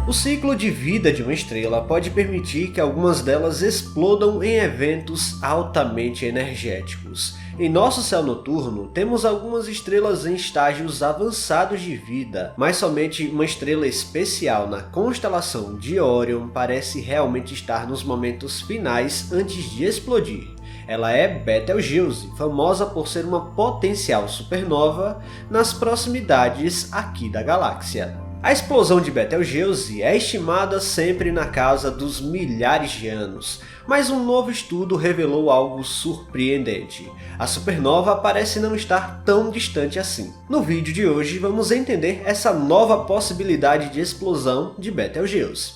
O ciclo de vida de uma estrela pode permitir que algumas delas explodam em eventos altamente energéticos. Em nosso céu noturno, temos algumas estrelas em estágios avançados de vida, mas somente uma estrela especial na constelação de Órion parece realmente estar nos momentos finais antes de explodir. Ela é Betelgeuse, famosa por ser uma potencial supernova nas proximidades aqui da galáxia. A explosão de Betelgeuse é estimada sempre na casa dos milhares de anos, mas um novo estudo revelou algo surpreendente. A supernova parece não estar tão distante assim. No vídeo de hoje vamos entender essa nova possibilidade de explosão de Betelgeuse.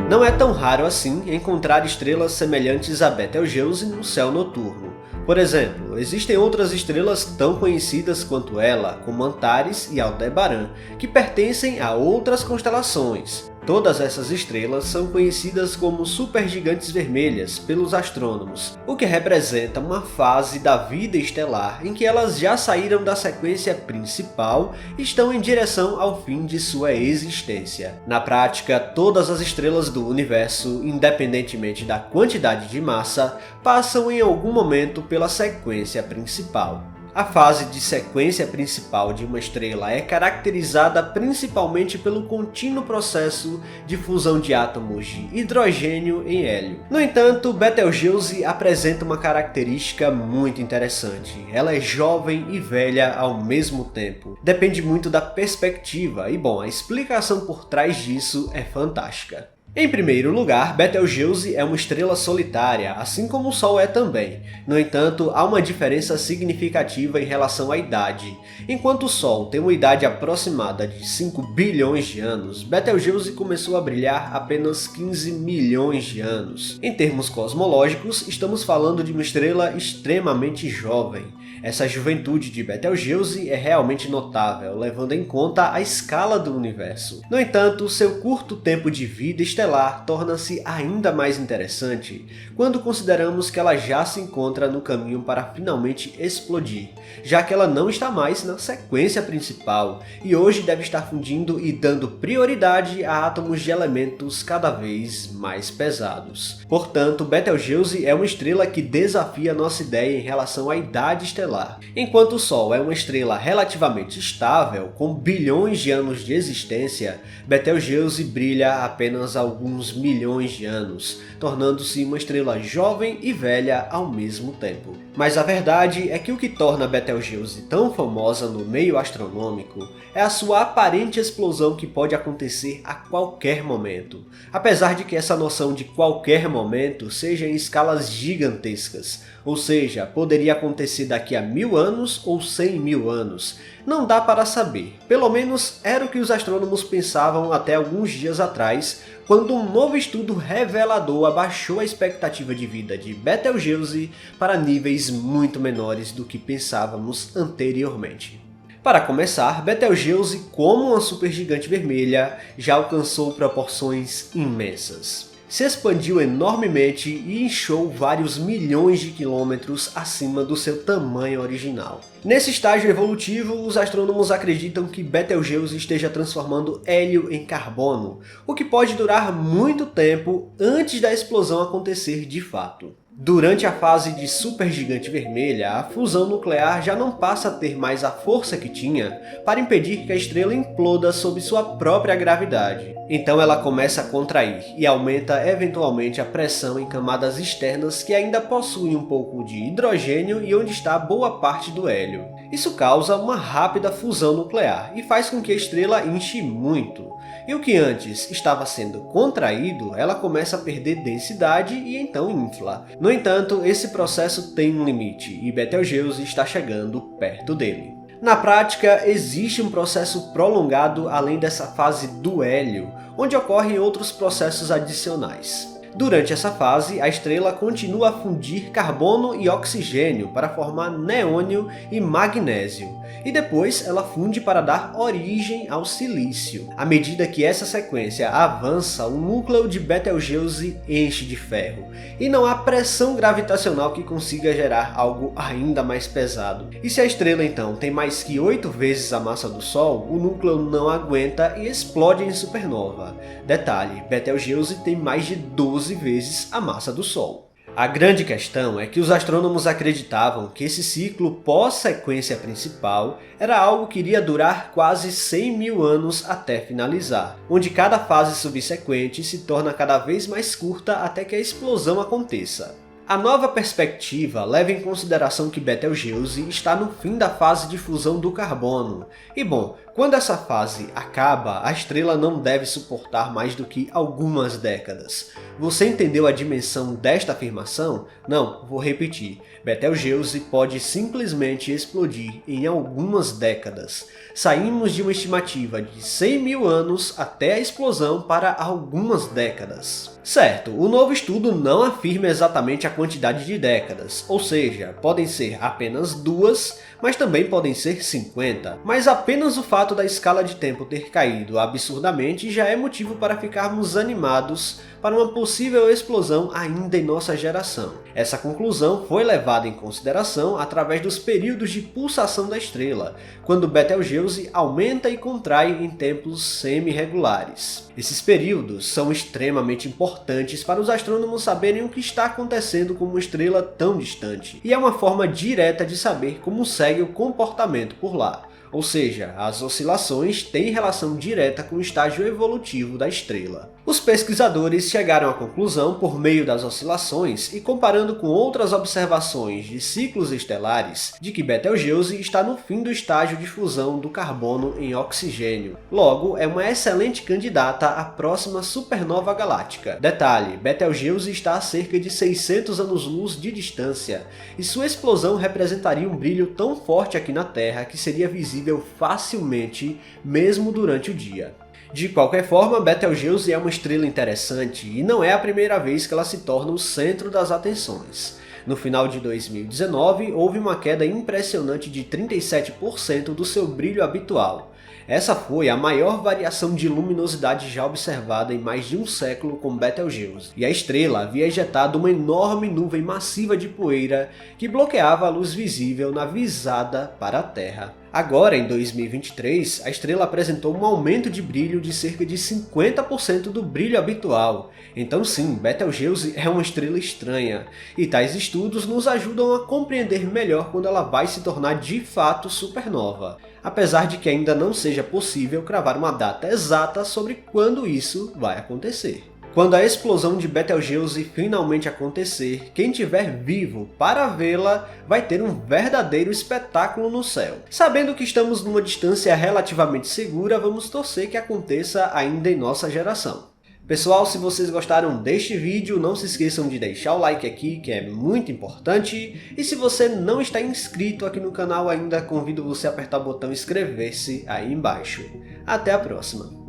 Não é tão raro assim encontrar estrelas semelhantes a Betelgeuse no céu noturno. Por exemplo, existem outras estrelas tão conhecidas quanto ela, como Antares e Aldebaran, que pertencem a outras constelações. Todas essas estrelas são conhecidas como supergigantes vermelhas pelos astrônomos, o que representa uma fase da vida estelar em que elas já saíram da sequência principal e estão em direção ao fim de sua existência. Na prática, todas as estrelas do universo, independentemente da quantidade de massa, passam em algum momento pela sequência principal. A fase de sequência principal de uma estrela é caracterizada principalmente pelo contínuo processo de fusão de átomos de hidrogênio em hélio. No entanto, Betelgeuse apresenta uma característica muito interessante. Ela é jovem e velha ao mesmo tempo. Depende muito da perspectiva e, bom, a explicação por trás disso é fantástica. Em primeiro lugar, Betelgeuse é uma estrela solitária, assim como o Sol é também. No entanto, há uma diferença significativa em relação à idade. Enquanto o Sol tem uma idade aproximada de 5 bilhões de anos, Betelgeuse começou a brilhar apenas 15 milhões de anos. Em termos cosmológicos, estamos falando de uma estrela extremamente jovem. Essa juventude de Betelgeuse é realmente notável, levando em conta a escala do universo. No entanto, seu curto tempo de vida estelar torna-se ainda mais interessante quando consideramos que ela já se encontra no caminho para finalmente explodir, já que ela não está mais na sequência principal e hoje deve estar fundindo e dando prioridade a átomos de elementos cada vez mais pesados. Portanto, Betelgeuse é uma estrela que desafia nossa ideia em relação à idade estelar. Enquanto o Sol é uma estrela relativamente estável, com bilhões de anos de existência, Betelgeuse brilha apenas alguns milhões de anos, tornando-se uma estrela jovem e velha ao mesmo tempo. Mas a verdade é que o que torna Betelgeuse tão famosa no meio astronômico é a sua aparente explosão que pode acontecer a qualquer momento, apesar de que essa noção de qualquer momento seja em escalas gigantescas, ou seja, poderia acontecer daqui a 1000 anos ou 100 mil anos. Não dá para saber, pelo menos era o que os astrônomos pensavam até alguns dias atrás, quando um novo estudo revelador abaixou a expectativa de vida de Betelgeuse para níveis muito menores do que pensávamos anteriormente. Para começar, Betelgeuse, como uma supergigante vermelha, já alcançou proporções imensas. Se expandiu enormemente e inchou vários milhões de quilômetros acima do seu tamanho original. Nesse estágio evolutivo, os astrônomos acreditam que Betelgeuse esteja transformando hélio em carbono, o que pode durar muito tempo antes da explosão acontecer de fato. Durante a fase de supergigante vermelha, a fusão nuclear já não passa a ter mais a força que tinha para impedir que a estrela imploda sob sua própria gravidade. Então ela começa a contrair e aumenta eventualmente a pressão em camadas externas que ainda possuem um pouco de hidrogênio e onde está boa parte do hélio. Isso causa uma rápida fusão nuclear e faz com que a estrela inche muito. E o que antes estava sendo contraído, ela começa a perder densidade e então infla. No entanto, esse processo tem um limite e Betelgeuse está chegando perto dele. Na prática, existe um processo prolongado além dessa fase do hélio, onde ocorrem outros processos adicionais. Durante essa fase, a estrela continua a fundir carbono e oxigênio para formar neônio e magnésio, e depois ela funde para dar origem ao silício. À medida que essa sequência avança, o núcleo de Betelgeuse enche de ferro, e não há pressão gravitacional que consiga gerar algo ainda mais pesado. E se a estrela então tem mais que 8 vezes a massa do Sol, o núcleo não aguenta e explode em supernova. Detalhe, Betelgeuse tem mais de 12 vezes a massa do Sol. A grande questão é que os astrônomos acreditavam que esse ciclo pós-sequência principal era algo que iria durar quase 100 mil anos até finalizar, onde cada fase subsequente se torna cada vez mais curta até que a explosão aconteça. A nova perspectiva leva em consideração que Betelgeuse está no fim da fase de fusão do carbono, e bom, quando essa fase acaba, a estrela não deve suportar mais do que algumas décadas. Você entendeu a dimensão desta afirmação? Não, vou repetir. Betelgeuse pode simplesmente explodir em algumas décadas. Saímos de uma estimativa de 100 mil anos até a explosão para algumas décadas. Certo, o novo estudo não afirma exatamente a quantidade de décadas, ou seja, podem ser apenas 2, mas também podem ser 50. Mas apenas o fato da escala de tempo ter caído absurdamente já é motivo para ficarmos animados para uma possível explosão ainda em nossa geração. Essa conclusão foi levada em consideração através dos períodos de pulsação da estrela, quando Betelgeuse aumenta e contrai em tempos semi-regulares. Esses períodos são extremamente importantes para os astrônomos saberem o que está acontecendo com uma estrela tão distante, e é uma forma direta de saber como segue o comportamento por lá. Ou seja, as oscilações têm relação direta com o estágio evolutivo da estrela. Os pesquisadores chegaram à conclusão por meio das oscilações e comparando com outras observações de ciclos estelares de que Betelgeuse está no fim do estágio de fusão do carbono em oxigênio. Logo, é uma excelente candidata à próxima supernova galáctica. Detalhe, Betelgeuse está a cerca de 600 anos-luz de distância, e sua explosão representaria um brilho tão forte aqui na Terra que seria visível facilmente mesmo durante o dia. De qualquer forma, Betelgeuse é uma estrela interessante e não é a primeira vez que ela se torna o centro das atenções. No final de 2019, houve uma queda impressionante de 37% do seu brilho habitual. Essa foi a maior variação de luminosidade já observada em mais de um século com Betelgeuse, e a estrela havia ejetado uma enorme nuvem massiva de poeira que bloqueava a luz visível na visada para a Terra. Agora, em 2023, a estrela apresentou um aumento de brilho de cerca de 50% do brilho habitual. Então sim, Betelgeuse é uma estrela estranha, e tais estudos nos ajudam a compreender melhor quando ela vai se tornar de fato supernova, apesar de que ainda não seja possível cravar uma data exata sobre quando isso vai acontecer. Quando a explosão de Betelgeuse finalmente acontecer, quem estiver vivo para vê-la vai ter um verdadeiro espetáculo no céu. Sabendo que estamos numa distância relativamente segura, vamos torcer que aconteça ainda em nossa geração. Pessoal, se vocês gostaram deste vídeo, não se esqueçam de deixar o like aqui, que é muito importante. E se você não está inscrito aqui no canal ainda, convido você a apertar o botão inscrever-se aí embaixo. Até a próxima!